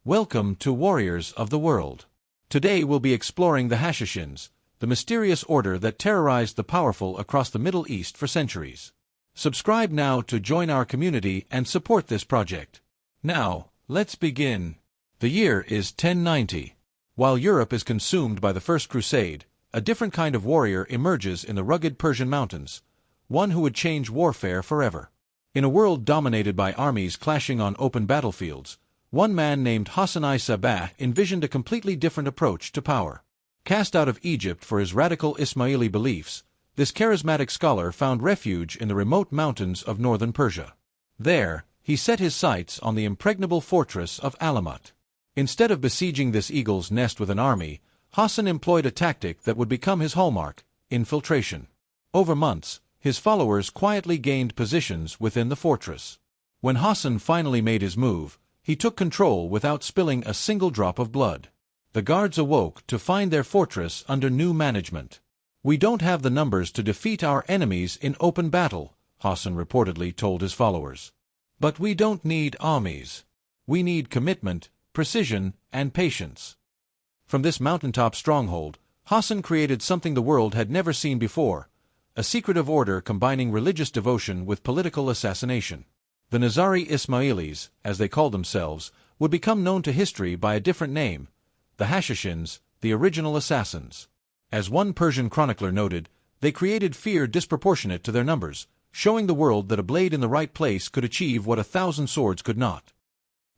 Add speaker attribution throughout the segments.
Speaker 1: Welcome to Warriors of the World. Today we'll be exploring the Hashashins, the mysterious order that terrorized the powerful across the Middle East for centuries. Subscribe now to join our community and support this project. Now, let's begin. The year is 1090. While Europe is consumed by the First Crusade, a different kind of warrior emerges in the rugged Persian mountains, one who would change warfare forever. In a world dominated by armies clashing on open battlefields, one man named Hassan-i envisioned a completely different approach to power. Cast out of Egypt for his radical Ismaili beliefs, this charismatic scholar found refuge in the remote mountains of northern Persia. There, he set his sights on the impregnable fortress of Alamut. Instead of besieging this eagle's nest with an army, Hassan employed a tactic that would become his hallmark: infiltration. Over months, his followers quietly gained positions within the fortress. When Hassan finally made his move, he took control without spilling a single drop of blood. The guards awoke to find their fortress under new management. "We don't have the numbers to defeat our enemies in open battle," Hassan reportedly told his followers. "But we don't need armies. We need commitment, precision, and patience." From this mountaintop stronghold, Hassan created something the world had never seen before: a secretive order combining religious devotion with political assassination. The Nizari Ismailis, as they called themselves, would become known to history by a different name: the Hashashins, the original assassins. As one Persian chronicler noted, they created fear disproportionate to their numbers, showing the world that a blade in the right place could achieve what 1,000 swords could not.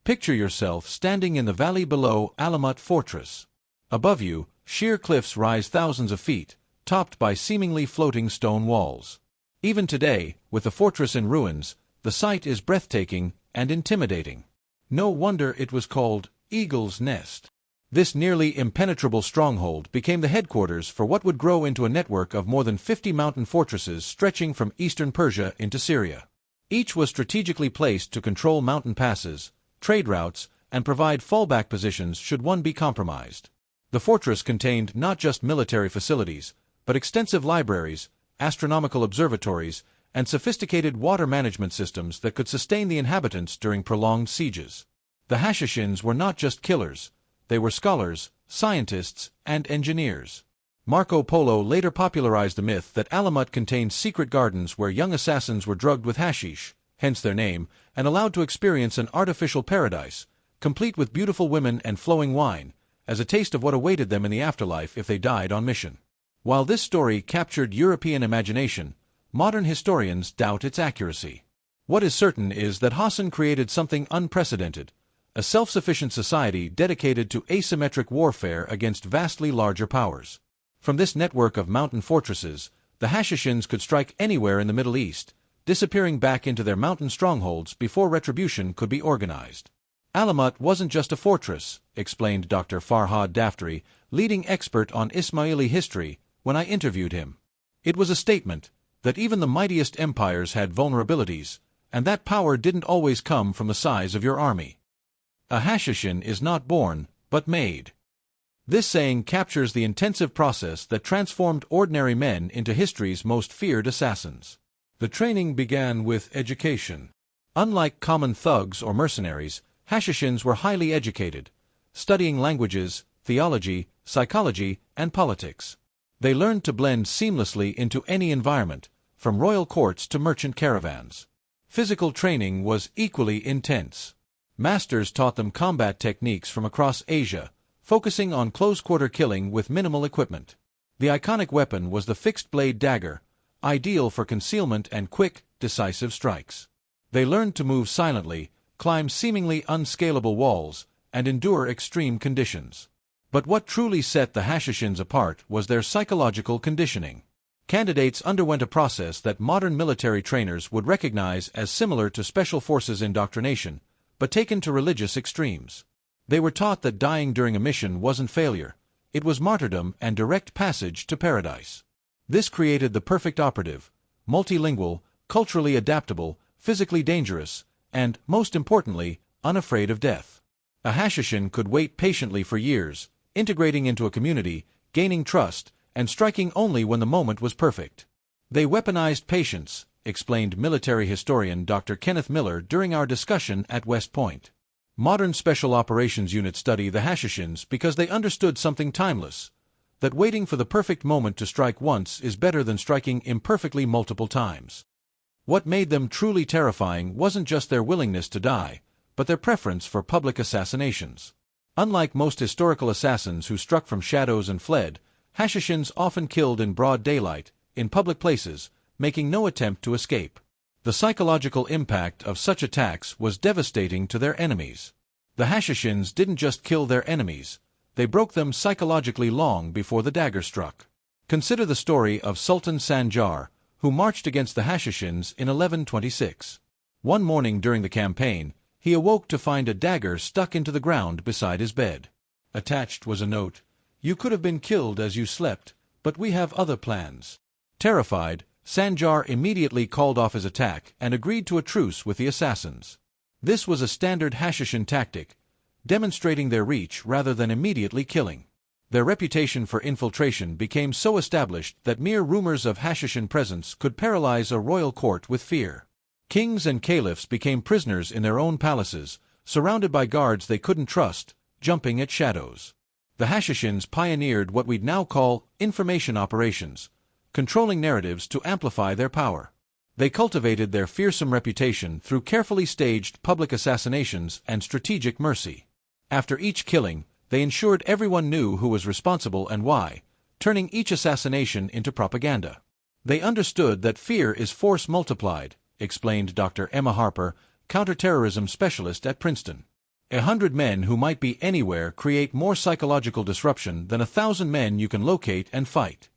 Speaker 1: Picture yourself standing in the valley below Alamut Fortress. Above you, sheer cliffs rise thousands of feet, topped by seemingly floating stone walls. Even today, with the fortress in ruins, the sight is breathtaking and intimidating. No wonder it was called Eagle's Nest. This nearly impenetrable stronghold became the headquarters for what would grow into a network of more than 50 mountain fortresses stretching from eastern Persia into Syria. Each was strategically placed to control mountain passes, trade routes, and provide fallback positions should one be compromised. The fortress contained not just military facilities, but extensive libraries, astronomical observatories, and sophisticated water management systems that could sustain the inhabitants during prolonged sieges. The Hashashins were not just killers; they were scholars, scientists, and engineers. Marco Polo later popularized the myth that Alamut contained secret gardens where young assassins were drugged with hashish, hence their name, and allowed to experience an artificial paradise, complete with beautiful women and flowing wine, as a taste of what awaited them in the afterlife if they died on mission. While this story captured European imagination, modern historians doubt its accuracy. What is certain is that Hassan created something unprecedented: a self-sufficient society dedicated to asymmetric warfare against vastly larger powers. From this network of mountain fortresses, the Hashashins could strike anywhere in the Middle East, disappearing back into their mountain strongholds before retribution could be organized. Alamut wasn't just a fortress, explained Dr. Farhad Daftari, leading expert on Ismaili history, when I interviewed him. It was a statement that even the mightiest empires had vulnerabilities, and that power didn't always come from the size of your army. A Hashashin is not born, but made. This saying captures the intensive process that transformed ordinary men into history's most feared assassins. The training began with education. Unlike common thugs or mercenaries, Hashashins were highly educated, studying languages, theology, psychology, and politics. They learned to blend seamlessly into any environment, from royal courts to merchant caravans. Physical training was equally intense. Masters taught them combat techniques from across Asia, focusing on close-quarter killing with minimal equipment. The iconic weapon was the fixed-blade dagger, ideal for concealment and quick, decisive strikes. They learned to move silently, climb seemingly unscalable walls, and endure extreme conditions. But what truly set the Hashashins apart was their psychological conditioning. Candidates underwent a process that modern military trainers would recognize as similar to special forces indoctrination, but taken to religious extremes. They were taught that dying during a mission wasn't failure; it was martyrdom and direct passage to paradise. This created the perfect operative: multilingual, culturally adaptable, physically dangerous, and, most importantly, unafraid of death. A Hashashin could wait patiently for years, integrating into a community, gaining trust, and striking only when the moment was perfect. They weaponized patience, explained military historian Dr. Kenneth Miller during our discussion at West Point. Modern special operations units study the Hashashins because they understood something timeless, that waiting for the perfect moment to strike once is better than striking imperfectly multiple times. What made them truly terrifying wasn't just their willingness to die, but their preference for public assassinations. Unlike most historical assassins who struck from shadows and fled, Hashashins often killed in broad daylight, in public places, making no attempt to escape. The psychological impact of such attacks was devastating to their enemies. The Hashashins didn't just kill their enemies, they broke them psychologically long before the dagger struck. Consider the story of Sultan Sanjar, who marched against the Hashashins in 1126. One morning during the campaign, he awoke to find a dagger stuck into the ground beside his bed. Attached was a note, "You could have been killed as you slept, but we have other plans." Terrified, Sanjar immediately called off his attack and agreed to a truce with the assassins. This was a standard Hashashin tactic, demonstrating their reach rather than immediately killing. Their reputation for infiltration became so established that mere rumors of Hashashin presence could paralyze a royal court with fear. Kings and caliphs became prisoners in their own palaces, surrounded by guards they couldn't trust, jumping at shadows. The Hashashins pioneered what we'd now call information operations, controlling narratives to amplify their power. They cultivated their fearsome reputation through carefully staged public assassinations and strategic mercy. After each killing, they ensured everyone knew who was responsible and why, turning each assassination into propaganda. They understood that fear is force multiplied, explained Dr. Emma Harper, counterterrorism specialist at Princeton. 100 men who might be anywhere create more psychological disruption than 1,000 men you can locate and fight.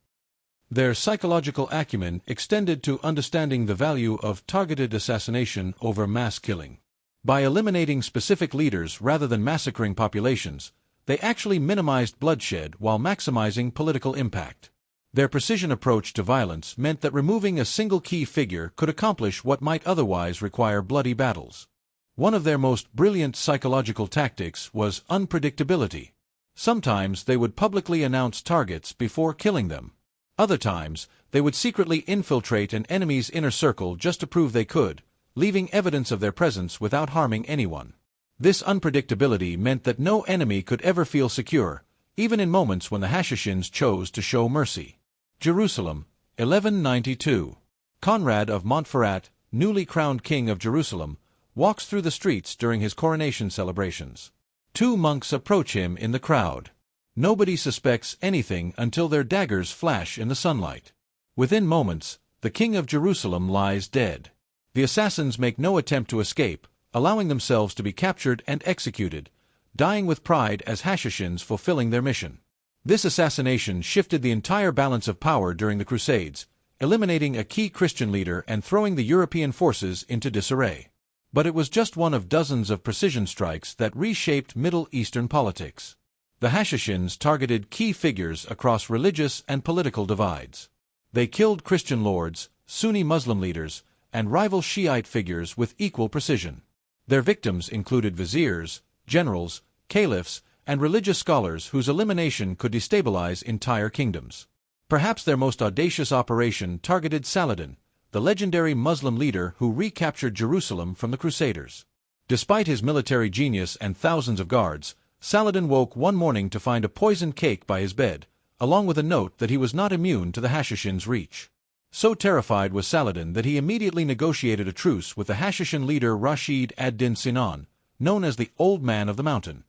Speaker 1: Their psychological acumen extended to understanding the value of targeted assassination over mass killing. By eliminating specific leaders rather than massacring populations, they actually minimized bloodshed while maximizing political impact. Their precision approach to violence meant that removing a single key figure could accomplish what might otherwise require bloody battles. One of their most brilliant psychological tactics was unpredictability. Sometimes they would publicly announce targets before killing them. Other times, they would secretly infiltrate an enemy's inner circle just to prove they could, leaving evidence of their presence without harming anyone. This unpredictability meant that no enemy could ever feel secure, even in moments when the Hashashins chose to show mercy. Jerusalem, 1192. Conrad of Montferrat, newly crowned king of Jerusalem, walks through the streets during his coronation celebrations. 2 monks approach him in the crowd. Nobody suspects anything until their daggers flash in the sunlight. Within moments, the king of Jerusalem lies dead. The assassins make no attempt to escape, allowing themselves to be captured and executed, dying with pride as Hashashins fulfilling their mission. This assassination shifted the entire balance of power during the Crusades, eliminating a key Christian leader and throwing the European forces into disarray. But it was just one of dozens of precision strikes that reshaped Middle Eastern politics. The Hashashins targeted key figures across religious and political divides. They killed Christian lords, Sunni Muslim leaders, and rival Shiite figures with equal precision. Their victims included viziers, generals, caliphs, and religious scholars whose elimination could destabilize entire kingdoms. Perhaps their most audacious operation targeted Saladin, the legendary Muslim leader who recaptured Jerusalem from the Crusaders. Despite his military genius and thousands of guards, Saladin woke one morning to find a poisoned cake by his bed, along with a note that he was not immune to the Hashashins' reach. So terrified was Saladin that he immediately negotiated a truce with the Hashashin leader Rashid ad-Din Sinan, known as the Old Man of the Mountain.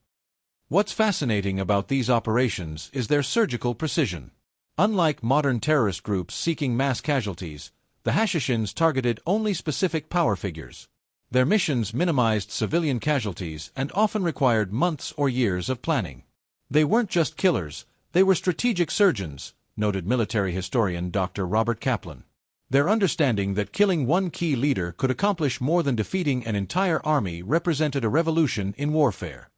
Speaker 1: What's fascinating about these operations is their surgical precision. Unlike modern terrorist groups seeking mass casualties, the Hashashins targeted only specific power figures. Their missions minimized civilian casualties and often required months or years of planning. They weren't just killers, they were strategic surgeons, noted military historian Dr. Robert Kaplan. Their understanding that killing one key leader could accomplish more than defeating an entire army represented a revolution in warfare.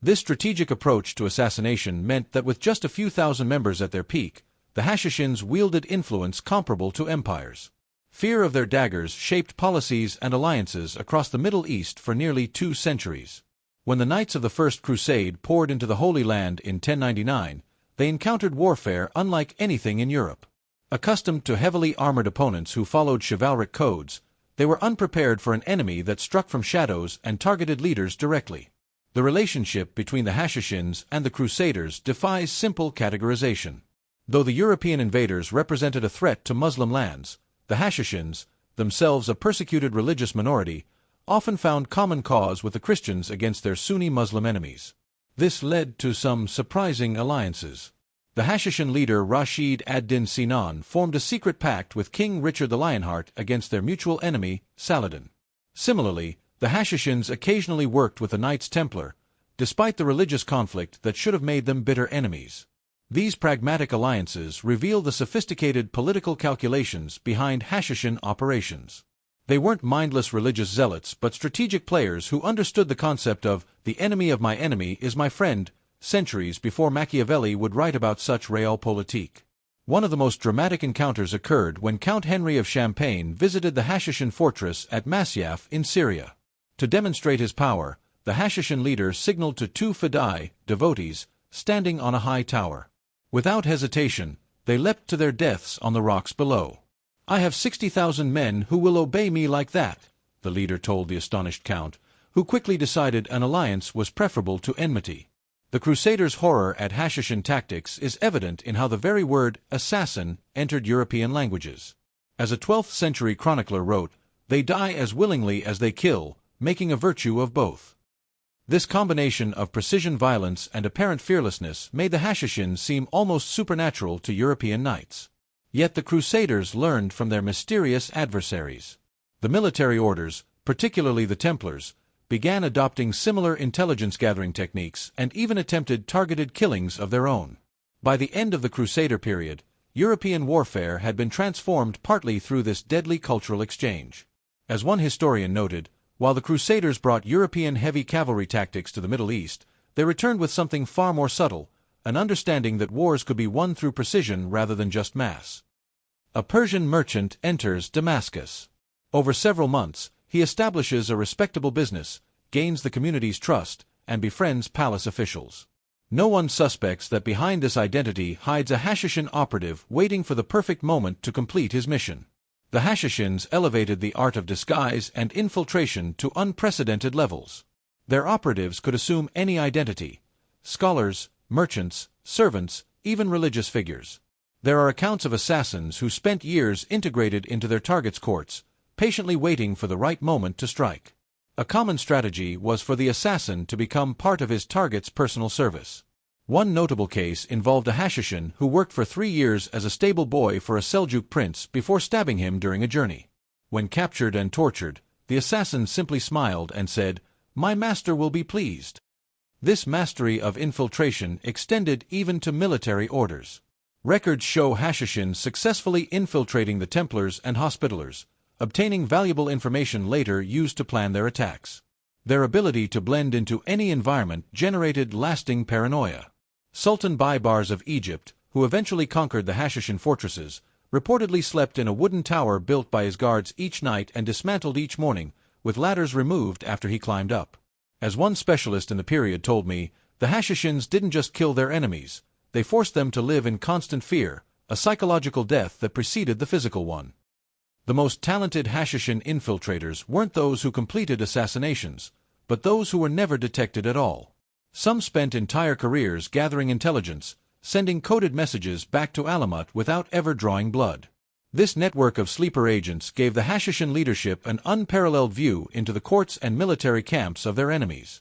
Speaker 1: This strategic approach to assassination meant that with just a few thousand members at their peak, the Hashashins wielded influence comparable to empires. Fear of their daggers shaped policies and alliances across the Middle East for nearly 2 centuries. When the Knights of the First Crusade poured into the Holy Land in 1099, they encountered warfare unlike anything in Europe. Accustomed to heavily armored opponents who followed chivalric codes, they were unprepared for an enemy that struck from shadows and targeted leaders directly. The relationship between the Hashashins and the Crusaders defies simple categorization. Though the European invaders represented a threat to Muslim lands, the Hashashins, themselves a persecuted religious minority, often found common cause with the Christians against their Sunni Muslim enemies. This led to some surprising alliances. The Hashashin leader Rashid ad-Din Sinan formed a secret pact with King Richard the Lionheart against their mutual enemy, Saladin. Similarly, the Hashashins occasionally worked with the Knights Templar, despite the religious conflict that should have made them bitter enemies. These pragmatic alliances reveal the sophisticated political calculations behind Hashashin operations. They weren't mindless religious zealots but strategic players who understood the concept of "the enemy of my enemy is my friend," centuries before Machiavelli would write about such realpolitik. One of the most dramatic encounters occurred when Count Henry of Champagne visited the Hashashin fortress at Masyaf in Syria. To demonstrate his power, the Hashashin leader signaled to two fidai, devotees, standing on a high tower. Without hesitation, they leapt to their deaths on the rocks below. "I have 60,000 men who will obey me like that," the leader told the astonished count, who quickly decided an alliance was preferable to enmity. The Crusaders' horror at Hashashin tactics is evident in how the very word assassin entered European languages. As a 12th century chronicler wrote, "They die as willingly as they kill, making a virtue of both." This combination of precision violence and apparent fearlessness made the Hashashins seem almost supernatural to European knights. Yet the Crusaders learned from their mysterious adversaries. The military orders, particularly the Templars, began adopting similar intelligence-gathering techniques and even attempted targeted killings of their own. By the end of the Crusader period, European warfare had been transformed partly through this deadly cultural exchange. As one historian noted, while the Crusaders brought European heavy cavalry tactics to the Middle East, they returned with something far more subtle, an understanding that wars could be won through precision rather than just mass. A Persian merchant enters Damascus. Over several months, he establishes a respectable business, gains the community's trust, and befriends palace officials. No one suspects that behind this identity hides a Hashashin operative waiting for the perfect moment to complete his mission. The Hashashins elevated the art of disguise and infiltration to unprecedented levels. Their operatives could assume any identity: scholars, merchants, servants, even religious figures. There are accounts of assassins who spent years integrated into their targets' courts, patiently waiting for the right moment to strike. A common strategy was for the assassin to become part of his target's personal service. One notable case involved a Hashashin who worked for 3 years as a stable boy for a Seljuk prince before stabbing him during a journey. When captured and tortured, the assassin simply smiled and said, "My master will be pleased." This mastery of infiltration extended even to military orders. Records show Hashashins successfully infiltrating the Templars and Hospitallers, obtaining valuable information later used to plan their attacks. Their ability to blend into any environment generated lasting paranoia. Sultan Baybars of Egypt, who eventually conquered the Hashashin fortresses, reportedly slept in a wooden tower built by his guards each night and dismantled each morning, with ladders removed after he climbed up. As one specialist in the period told me, the Hashashins didn't just kill their enemies, they forced them to live in constant fear, a psychological death that preceded the physical one. The most talented Hashashin infiltrators weren't those who completed assassinations, but those who were never detected at all. Some spent entire careers gathering intelligence, sending coded messages back to Alamut without ever drawing blood. This network of sleeper agents gave the Hashashin leadership an unparalleled view into the courts and military camps of their enemies.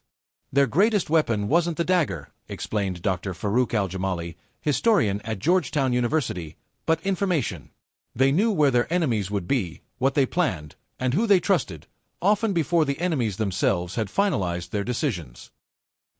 Speaker 1: Their greatest weapon wasn't the dagger, explained Dr. Farouk al-Jamali, historian at Georgetown University, but information. They knew where their enemies would be, what they planned, and who they trusted, often before the enemies themselves had finalized their decisions.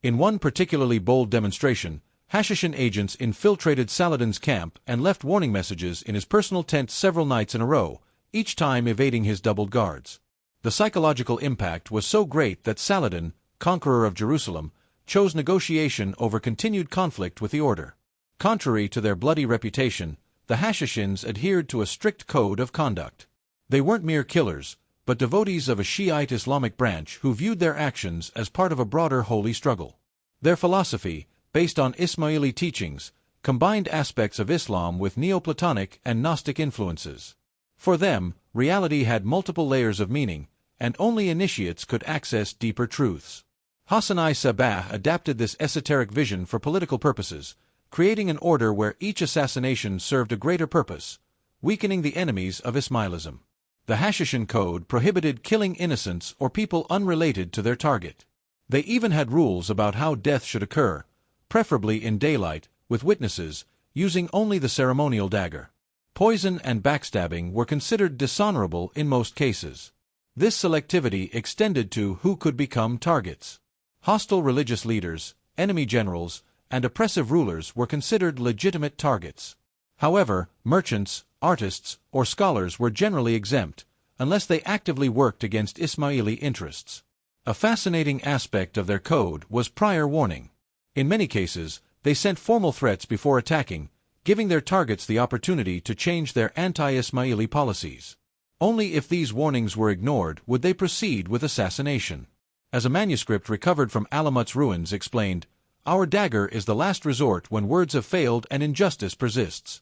Speaker 1: In one particularly bold demonstration, Hashashin agents infiltrated Saladin's camp and left warning messages in his personal tent several nights in a row, each time evading his doubled guards. The psychological impact was so great that Saladin, conqueror of Jerusalem, chose negotiation over continued conflict with the order. Contrary to their bloody reputation, the Hashashins adhered to a strict code of conduct. They weren't mere killers, but devotees of a Shiite Islamic branch who viewed their actions as part of a broader holy struggle. Their philosophy, based on Ismaili teachings, combined aspects of Islam with Neoplatonic and Gnostic influences. For them, reality had multiple layers of meaning, and only initiates could access deeper truths. Hassan-i Sabah adapted this esoteric vision for political purposes, creating an order where each assassination served a greater purpose, weakening the enemies of Ismailism. The Hashashin code prohibited killing innocents or people unrelated to their target. They even had rules about how death should occur, preferably in daylight, with witnesses, using only the ceremonial dagger. Poison and backstabbing were considered dishonorable in most cases. This selectivity extended to who could become targets. Hostile religious leaders, enemy generals, and oppressive rulers were considered legitimate targets. However, merchants, artists, or scholars were generally exempt, unless they actively worked against Ismaili interests. A fascinating aspect of their code was prior warning. In many cases, they sent formal threats before attacking, giving their targets the opportunity to change their anti-Ismaili policies. Only if these warnings were ignored would they proceed with assassination. As a manuscript recovered from Alamut's ruins explained, "Our dagger is the last resort when words have failed and injustice persists."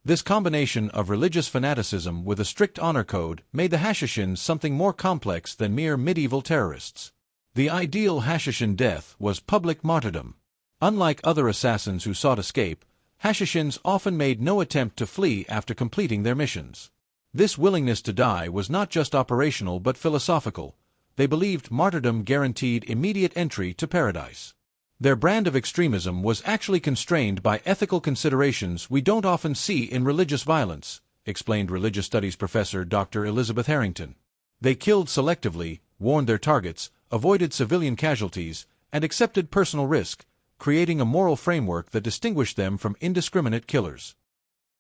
Speaker 1: This combination of religious fanaticism with a strict honor code made the Hashashins something more complex than mere medieval terrorists. The ideal Hashashin death was public martyrdom. Unlike other assassins who sought escape, Hashashins often made no attempt to flee after completing their missions. This willingness to die was not just operational but philosophical. They believed martyrdom guaranteed immediate entry to paradise. Their brand of extremism was actually constrained by ethical considerations we don't often see in religious violence, explained religious studies professor Dr. Elizabeth Harrington. They killed selectively, warned their targets, avoided civilian casualties, and accepted personal risk, creating a moral framework that distinguished them from indiscriminate killers.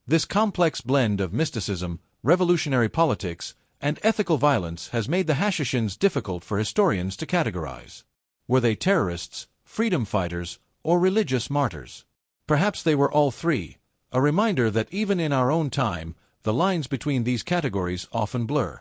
Speaker 1: This complex blend of mysticism, revolutionary politics, and ethical violence has made the Hashashins difficult for historians to categorize. Were they terrorists, freedom fighters, or religious martyrs? Perhaps they were all three, a reminder that even in our own time, the lines between these categories often blur.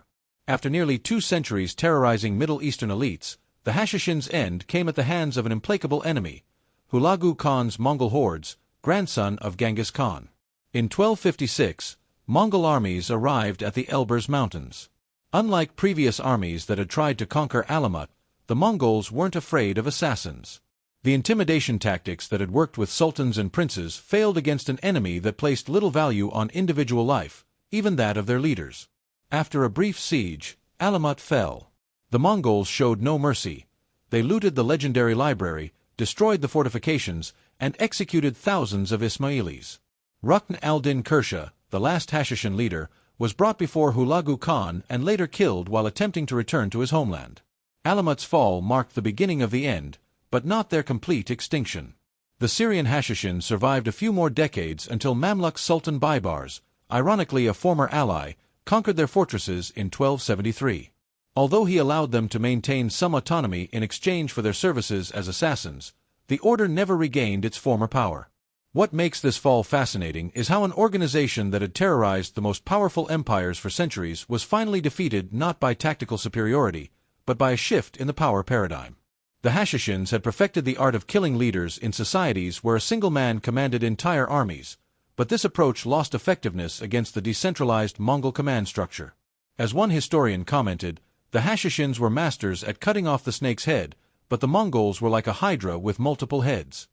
Speaker 1: After nearly 2 centuries terrorizing Middle Eastern elites, the Hashashins' end came at the hands of an implacable enemy, Hulagu Khan's Mongol hordes, grandson of Genghis Khan. In 1256, Mongol armies arrived at the Elburz Mountains. Unlike previous armies that had tried to conquer Alamut, the Mongols weren't afraid of assassins. The intimidation tactics that had worked with sultans and princes failed against an enemy that placed little value on individual life, even that of their leaders. After a brief siege, Alamut fell. The Mongols showed no mercy. They looted the legendary library, destroyed the fortifications, and executed thousands of Ismailis. Rukn al-Din Kersha, the last Hashashin leader, was brought before Hulagu Khan and later killed while attempting to return to his homeland. Alamut's fall marked the beginning of the end, but not their complete extinction. The Syrian Hashashin survived a few more decades until Mamluk Sultan Baybars, ironically a former ally, conquered their fortresses in 1273. Although he allowed them to maintain some autonomy in exchange for their services as assassins, the order never regained its former power. What makes this fall fascinating is how an organization that had terrorized the most powerful empires for centuries was finally defeated not by tactical superiority, but by a shift in the power paradigm. The Hashashins had perfected the art of killing leaders in societies where a single man commanded entire armies, but this approach lost effectiveness against the decentralized Mongol command structure. As one historian commented, the Hashashins were masters at cutting off the snake's head, but the Mongols were like a hydra with multiple heads.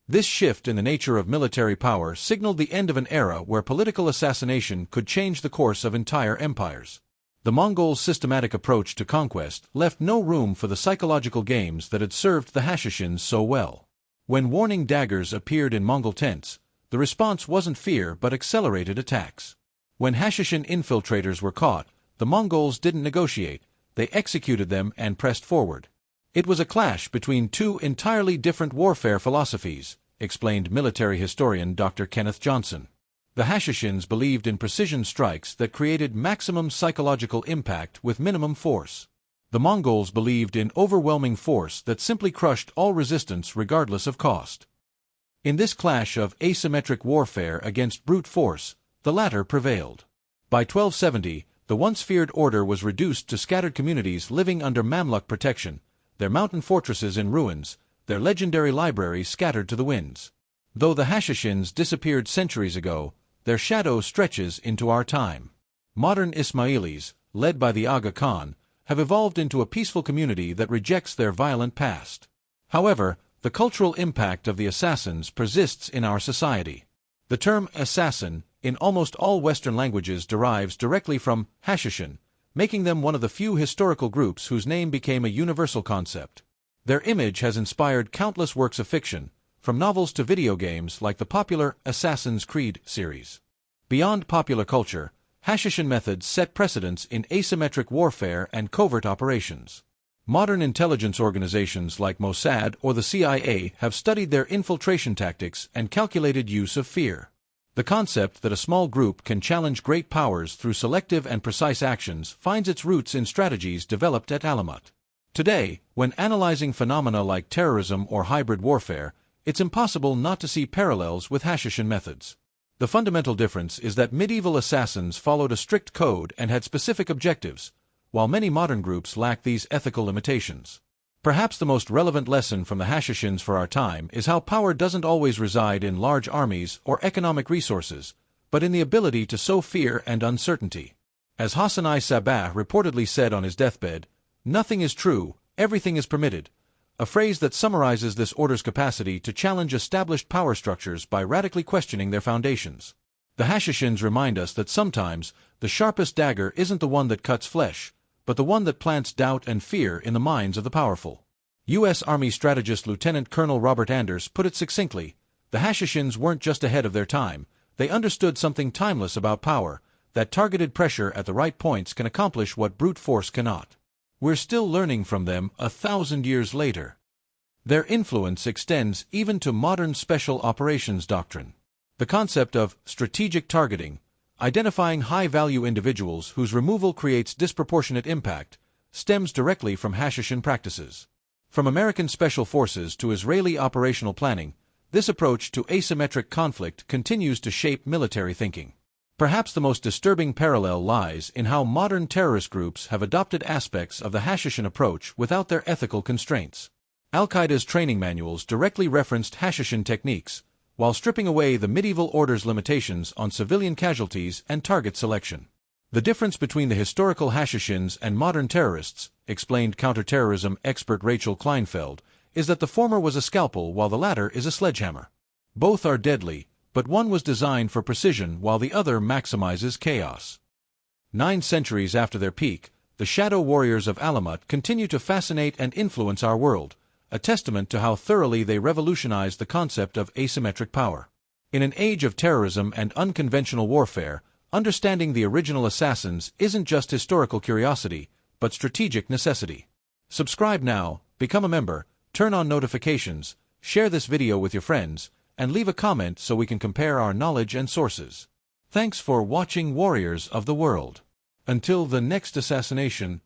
Speaker 1: This shift in the nature of military power signaled the end of an era where political assassination could change the course of entire empires. The Mongols' systematic approach to conquest left no room for the psychological games that had served the Hashashins so well. When warning daggers appeared in Mongol tents, the response wasn't fear but accelerated attacks. When Hashashin infiltrators were caught, the Mongols didn't negotiate, they executed them and pressed forward. It was a clash between two entirely different warfare philosophies, explained military historian Dr. Kenneth Johnson. The Hashashins believed in precision strikes that created maximum psychological impact with minimum force. The Mongols believed in overwhelming force that simply crushed all resistance regardless of cost. In this clash of asymmetric warfare against brute force, the latter prevailed. By 1270, the once feared order was reduced to scattered communities living under Mamluk protection, their mountain fortresses in ruins, their legendary libraries scattered to the winds. Though the Hashashins disappeared centuries ago, their shadow stretches into our time. Modern Ismailis, led by the Aga Khan, have evolved into a peaceful community that rejects their violent past. However, the cultural impact of the assassins persists in our society. The term assassin, in almost all Western languages, derives directly from Hashashin, making them one of the few historical groups whose name became a universal concept. Their image has inspired countless works of fiction, from novels to video games like the popular Assassin's Creed series. Beyond popular culture, Hashashin methods set precedents in asymmetric warfare and covert operations. Modern intelligence organizations like Mossad or the CIA have studied their infiltration tactics and calculated use of fear. The concept that a small group can challenge great powers through selective and precise actions finds its roots in strategies developed at Alamut. Today, when analyzing phenomena like terrorism or hybrid warfare, it's impossible not to see parallels with Hashashin methods. The fundamental difference is that medieval assassins followed a strict code and had specific objectives, while many modern groups lack these ethical limitations. Perhaps the most relevant lesson from the Hashashins for our time is how power doesn't always reside in large armies or economic resources, but in the ability to sow fear and uncertainty. As Hassan-i reportedly said on his deathbed, "Nothing is true, everything is permitted," a phrase that summarizes this order's capacity to challenge established power structures by radically questioning their foundations. The Hashashins remind us that sometimes the sharpest dagger isn't the one that cuts flesh, but the one that plants doubt and fear in the minds of the powerful. U.S. Army strategist Lieutenant Colonel Robert Anders put it succinctly: the Hashashins weren't just ahead of their time, they understood something timeless about power, that targeted pressure at the right points can accomplish what brute force cannot. We're still learning from them 1,000 years later. Their influence extends even to modern special operations doctrine. The concept of strategic targeting, identifying high-value individuals whose removal creates disproportionate impact, stems directly from Hashashin practices. From American Special Forces to Israeli operational planning, this approach to asymmetric conflict continues to shape military thinking. Perhaps the most disturbing parallel lies in how modern terrorist groups have adopted aspects of the Hashashin approach without their ethical constraints. Al-Qaeda's training manuals directly referenced Hashashin techniques, while stripping away the medieval order's limitations on civilian casualties and target selection. The difference between the historical Hashashins and modern terrorists, explained counterterrorism expert Rachel Kleinfeld, is that the former was a scalpel while the latter is a sledgehammer. Both are deadly, but one was designed for precision while the other maximizes chaos. 9 centuries after their peak, the shadow warriors of Alamut continue to fascinate and influence our world, a testament to how thoroughly they revolutionized the concept of asymmetric power. In an age of terrorism and unconventional warfare, understanding the original assassins isn't just historical curiosity, but strategic necessity. Subscribe now, become a member, turn on notifications, share this video with your friends, and leave a comment so we can compare our knowledge and sources. Thanks for watching, Warriors of the World. Until the next assassination,